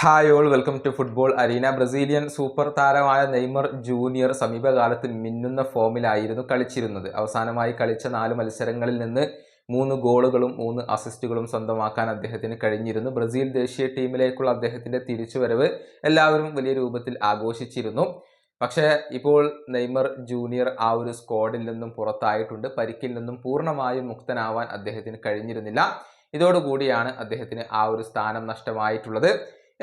Hi all welcome to football arena. Brazilian super താരമായ Neymar junior സമീപകാലത്ത് മിന്നുന്ന ഫോമിലായിരുന്നു കളിച്ചിരുന്നത്. അവസാനമായി കളിച്ച 4 മത്സരങ്ങളിൽ നിന്ന് 3 ഗോളുകളും 3 അസിസ്റ്റുകളും സ്വന്തമാക്കാൻ അദ്ദേഹത്തിന് കഴിഞ്ഞിരുന്നു. ബ്രസീൽ ദേശീയ ടീമിലേക്കുള്ള അദ്ദേഹത്തിന്റെ തിരിച്ചുവരവ് എല്ലാവരും വലിയ രൂപത്തിൽ ആഘോഷിച്ചിരുന്നു. പക്ഷേ ഇപ്പോൾ നെയ്മർ ജൂനിയർ ആ ഒരു സ്ക്വാഡിൽ നിന്നും പുറത്തായിട്ടുണ്ട്. പരിക്കിൽ നിന്നും പൂർണ്ണമായും മുക്തനാവാൻ അദ്ദേഹത്തിന് കഴിഞ്ഞിരുന്നില്ല. ഇതോടുകൂടിയാണ് അദ്ദേഹത്തിന് ആ ഒരു സ്ഥാനം നഷ്ടമായിട്ടുള്ളത്.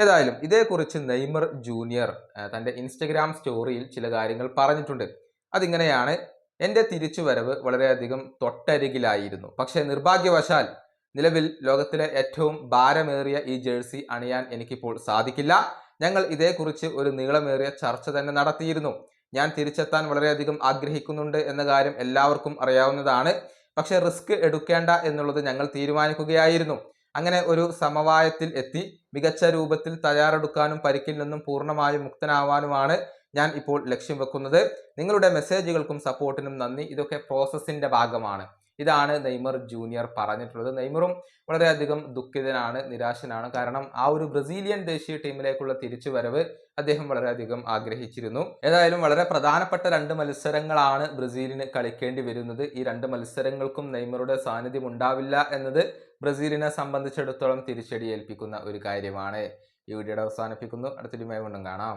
ഏതായാലും ഇതേക്കുറിച്ച് നെയ്മർ ജൂനിയർ തൻ്റെ ഇൻസ്റ്റഗ്രാം സ്റ്റോറിയിൽ ചില കാര്യങ്ങൾ പറഞ്ഞിട്ടുണ്ട്. അതിങ്ങനെയാണ്: എൻ്റെ തിരിച്ചുവരവ് വളരെയധികം തൊട്ടരികിലായിരുന്നു. പക്ഷേ നിർഭാഗ്യവശാൽ നിലവിൽ ലോകത്തിലെ ഏറ്റവും ഭാരമേറിയ ഈ ജേഴ്സി അണിയാൻ എനിക്കിപ്പോൾ സാധിക്കില്ല. ഞങ്ങൾ ഇതേക്കുറിച്ച് ഒരു നീളമേറിയ ചർച്ച തന്നെ നടത്തിയിരുന്നു. ഞാൻ തിരിച്ചെത്താൻ വളരെയധികം ആഗ്രഹിക്കുന്നുണ്ട് എന്ന കാര്യം എല്ലാവർക്കും അറിയാവുന്നതാണ്. പക്ഷേ റിസ്ക് എടുക്കേണ്ട എന്നുള്ളത് ഞങ്ങൾ തീരുമാനിക്കുകയായിരുന്നു. അങ്ങനെ ഒരു സമവായത്തിൽ എത്തി. മികച്ച രൂപത്തിൽ തയ്യാറെടുക്കാനും പരിക്കിൽ നിന്നും പൂർണ്ണമായും മുക്തനാവാനുമാണ് ഞാൻ ഇപ്പോൾ ലക്ഷ്യം വെക്കുന്നത്. നിങ്ങളുടെ മെസ്സേജുകൾക്കും സപ്പോർട്ടിനും നന്ദി. ഇതൊക്കെ പ്രോസസ്സിന്റെ ഭാഗമാണ്. ഇതാണ് നെയ്മർ ജൂനിയർ പറഞ്ഞിട്ടുള്ളത്. നെയ്മറും വളരെയധികം ദുഃഖിതനാണ്, നിരാശനാണ്. കാരണം ആ ഒരു ബ്രസീലിയൻ ദേശീയ ടീമിലേക്കുള്ള തിരിച്ചുവരവ് അദ്ദേഹം വളരെയധികം ആഗ്രഹിച്ചിരുന്നു. ഏതായാലും വളരെ പ്രധാനപ്പെട്ട 2 മത്സരങ്ങളാണ് ബ്രസീലിന് കളിക്കേണ്ടി വരുന്നത്. ഈ 2 മത്സരങ്ങൾക്കും നെയ്മറുടെ സാന്നിധ്യം ഉണ്ടാവില്ല എന്നത് ബ്രസീലിനെ സംബന്ധിച്ചിടത്തോളം തിരിച്ചടി ഏൽപ്പിക്കുന്ന ഒരു കാര്യമാണ്. ഈ വീഡിയോയുടെ അവസാനിപ്പിക്കുന്നു. അടുത്തൊരു വീഡിയോയിൽ വീണ്ടും കാണാം.